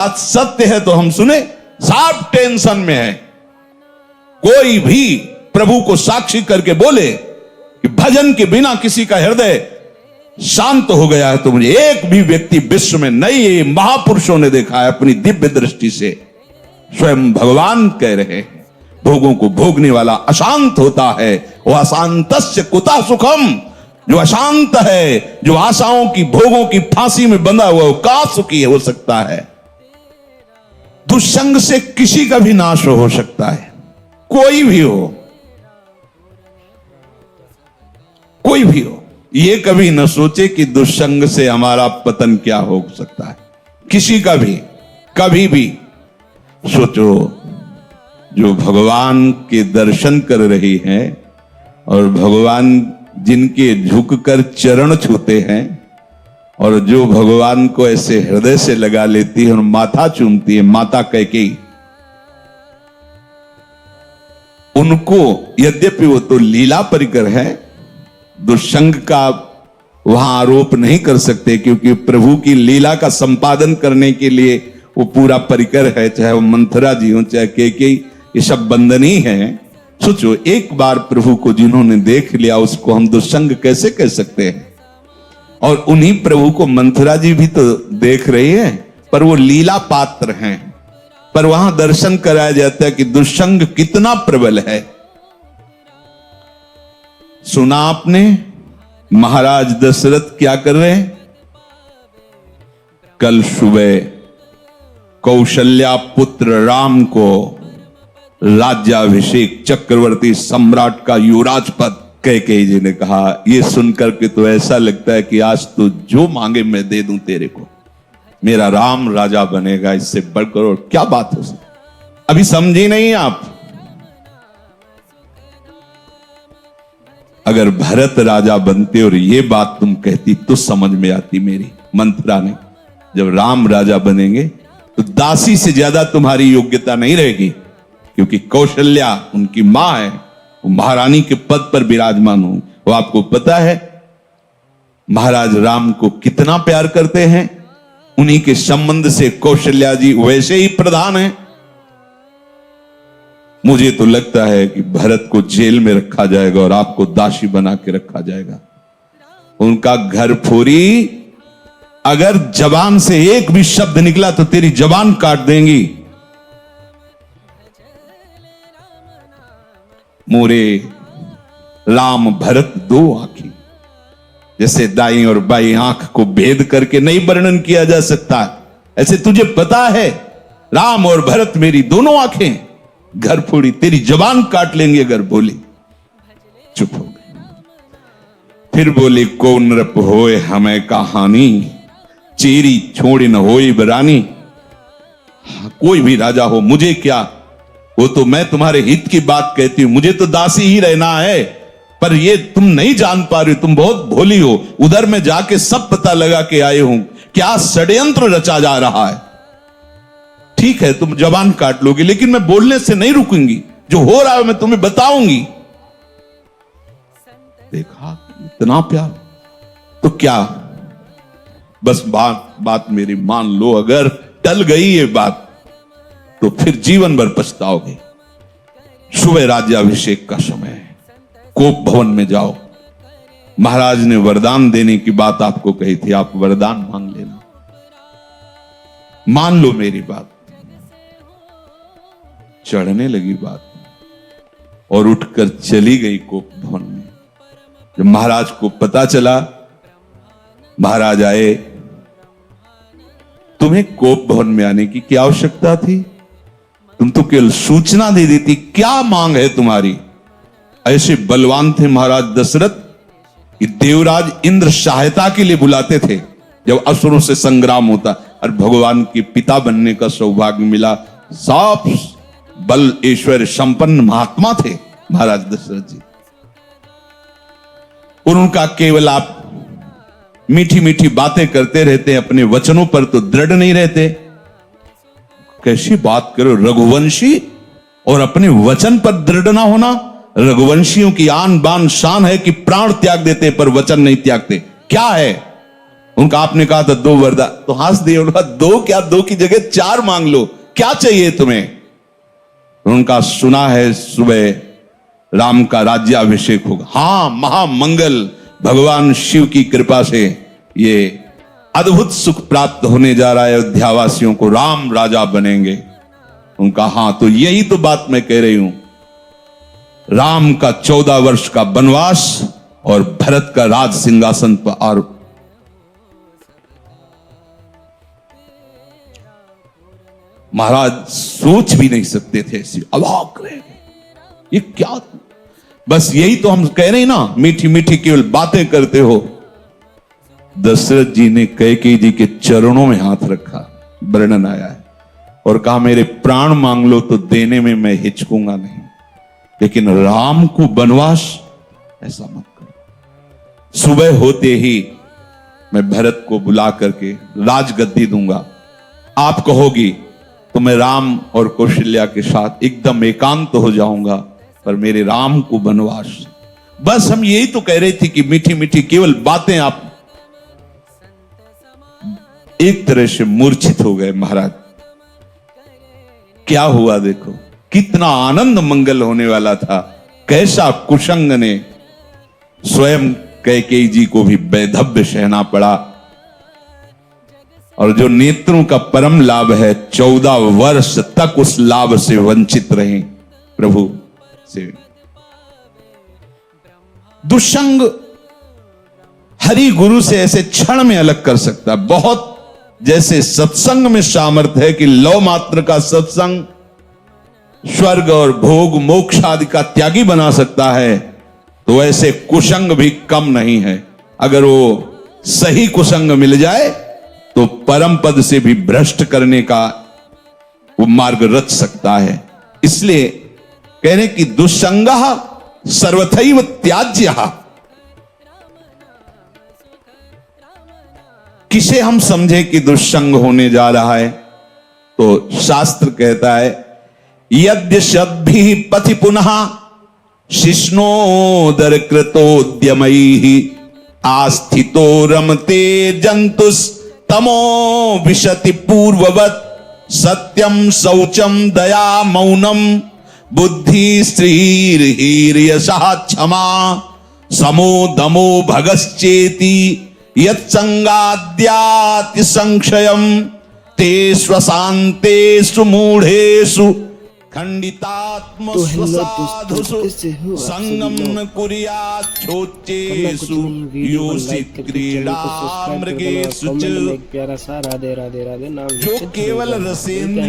बात सत्य है तो हम सुने, साफ टेंशन में है। कोई भी प्रभु को साक्षी करके बोले कि भजन के बिना किसी का हृदय शांत हो गया है, तो मुझे एक भी व्यक्ति विश्व में नहीं, ये महापुरुषों ने देखा है अपनी दिव्य दृष्टि से। स्वयं भगवान कह रहे हैं, भोगों को भोगने वाला अशांत होता है, वह अशांतस्य कुतः सुखम। जो अशांत है, जो आशाओं की भोगों की फांसी में बंधा हुआ, वो का सुखी हो सकता है। दुष्संग से किसी का भी नाश हो सकता है, कोई भी हो, कोई भी हो। ये कभी न सोचे कि दुष्संग से हमारा पतन क्या हो सकता है, किसी का भी कभी भी। सोचो, जो भगवान के दर्शन कर रही हैं और भगवान जिनके झुककर चरण छूते हैं, और जो भगवान को ऐसे हृदय से लगा लेती है और माथा चूमती है, माता कैकेयी, उनको यद्यपि वो तो लीला परिकर है, दुष्संग का वहां आरोप नहीं कर सकते, क्योंकि प्रभु की लीला का संपादन करने के लिए वो पूरा परिकर है। चाहे वो मंथरा जी हो, चाहे कैकेयी, ये सब बंधनी है। सोचो, एक बार प्रभु को जिन्होंने देख लिया, उसको हम दुष्संग कैसे कह सकते हैं। और उन्हीं प्रभु को मंथरा जी भी तो देख रही है, पर वो लीला पात्र हैं। पर वहां दर्शन कराया जाता है कि दुष्संग कितना प्रबल है। सुना आपने महाराज दशरथ क्या कर रहे हैं? कल सुबह कौशल्या पुत्र राम को राज्याभिषेक, चक्रवर्ती सम्राट का युवराज पद कैकेयी जी ने कहा। ये सुनकर के तो ऐसा लगता है कि आज तो जो मांगे मैं दे दूं तेरे को, मेरा राम राजा बनेगा, इससे बढ़कर और क्या बात हो सकती। अभी समझी नहीं आप? अगर भरत राजा बनते और ये बात तुम कहती तो समझ में आती मेरी मंथरा ने। जब राम राजा बनेंगे तो दासी से ज्यादा तुम्हारी योग्यता नहीं रहेगी, क्योंकि कौशल्या उनकी मां है, वो महारानी के पद पर विराजमान हूं। वो आपको पता है महाराज राम को कितना प्यार करते हैं, उन्हीं के संबंध से कौशल्या जी वैसे ही प्रधान हैं। मुझे तो लगता है कि भरत को जेल में रखा जाएगा और आपको दासी बना के रखा जाएगा। उनका घर फोरी, अगर जबान से एक भी शब्द निकला तो तेरी जबान काट देंगी। मोरे राम भरत दो आंखी, जैसे दाई और बाई आंख को भेद करके नहीं वर्णन किया जा सकता, ऐसे तुझे पता है राम और भरत मेरी दोनों आंखें, घर फोड़ी, तेरी जबान काट लेंगे अगर बोली। चुप हो गए। फिर बोली, को नृप होए हमें कहानी, चेरी छोड़ी न होई बरानी। कोई भी राजा हो, मुझे क्या, वो तो मैं तुम्हारे हित की बात कहती हूं, मुझे तो दासी ही रहना है। पर ये तुम नहीं जान पा रही हो, तुम बहुत भोली हो। उधर में जाके सब पता लगा के आए हूं, क्या षड्यंत्र रचा जा रहा है। ठीक है, तुम जबान काट लोगी, लेकिन मैं बोलने से नहीं रुकूंगी। जो हो रहा है मैं तुम्हें बताऊंगी। देखा इतना प्यार, तो क्या बस बात मेरी मान लो। अगर टल गई ये बात तो फिर जीवन भर पछताओगे। सुबह राज्याभिषेक का समय है, कोप भवन में जाओ। महाराज ने वरदान देने की बात आपको कही थी, आप वरदान मांग लेना, मान लो मेरी बात। चढ़ने लगी बात और उठकर चली गई कोप भवन में। जब महाराज को पता चला, महाराज आए, तुम्हें कोप भवन में आने की क्या आवश्यकता थी? तुम तो केवल सूचना दे देती, क्या मांग है तुम्हारी? ऐसे बलवान थे महाराज दशरथ कि देवराज इंद्र सहायता के लिए बुलाते थे जब असुरों से संग्राम होता, और भगवान के पिता बनने का सौभाग्य मिला। साफ बल ऐश्वर्य संपन्न महात्मा थे महाराज दशरथ जी। और उनका केवल आप मीठी मीठी बातें करते रहते, अपने वचनों पर तो दृढ़ नहीं रहते। कैसी बात करो, रघुवंशी और अपने वचन पर दृढ़ ना होना। रघुवंशियों की आन बान शान है कि प्राण त्याग देते पर वचन नहीं त्यागते। क्या है उनका आपने कहा था 2 वरदान, तो हंस दिए। उनका 2 क्या, 2 की जगह 4 मांग लो, क्या चाहिए तुम्हें? उनका सुना है सुबह राम का राज्याभिषेक होगा। हां, महामंगल, भगवान शिव की कृपा से ये अद्भुत सुख प्राप्त होने जा रहा है अयोध्यावासियों को, राम राजा बनेंगे। उनका हां, तो यही तो बात मैं कह रही हूं, राम का 14 वर्ष का वनवास और भरत का राज सिंहासन पर आरोप। महाराज सोच भी नहीं सकते थे, ऐसी अवाक रहे ये क्या। बस यही तो हम कह रहे हैं ना, मीठी मीठी केवल बातें करते हो। दशरथ जी ने कैकेयी जी के चरणों में हाथ रखा, वर्णन आया है, और कहा मेरे प्राण मांग लो तो देने में मैं हिचकूंगा नहीं, लेकिन राम को वनवास ऐसा मत करो। सुबह होते ही मैं भरत को बुला करके राजगद्दी दूंगा, आप कहोगी तो मैं राम और कौशल्या के साथ एकदम एकांत हो जाऊंगा, पर मेरे राम को वनवास। बस हम यही तो कह रहे थे कि मीठी मीठी केवल बातें। आप एक तरह से मूर्छित हो गए महाराज। क्या हुआ देखो, कितना आनंद मंगल होने वाला था, कैसा कुशंग ने स्वयं कैकेयी जी को भी वैधव्य सहना पड़ा। और जो नेत्रों का परम लाभ है, 14 वर्ष तक उस लाभ से वंचित रहे प्रभु से। दुष्संग हरि गुरु से ऐसे क्षण में अलग कर सकता है। बहुत जैसे सत्संग में सामर्थ्य है कि लौ मात्र का सत्संग स्वर्ग और भोग मोक्ष आदि का त्यागी बना सकता है, तो ऐसे कुसंग भी कम नहीं है। अगर वो सही कुसंग मिल जाए तो परम पद से भी भ्रष्ट करने का वो मार्ग रच सकता है। इसलिए कह रहे कि दुस्संगः सर्वथैव त्याज्यः। किसे हम समझे कि दुस्संग होने जा रहा है, तो शास्त्र कहता है यद्य शद्भिः पथि पुनः शिष्णोदर कृतोद्यमैः आस्थितो रमते जंतुस् तमो विशति पूर्ववत् सत्यम शौचम दया मौनम बुद्धि स्त्रीर्हीर्यशः क्षमा समो दमो भगश्चेति यत्संगाद्याति संक्षयम ते स्वशान्तेषु मूढ़ेषु खंडितात्म स्वसाधुषु संगम न कुर्यात् छोचेषु योषित क्रीड़ा मृगेषु च। प्यारा सा राधे राधे राधे नाम जो केवल रसेंद्रिय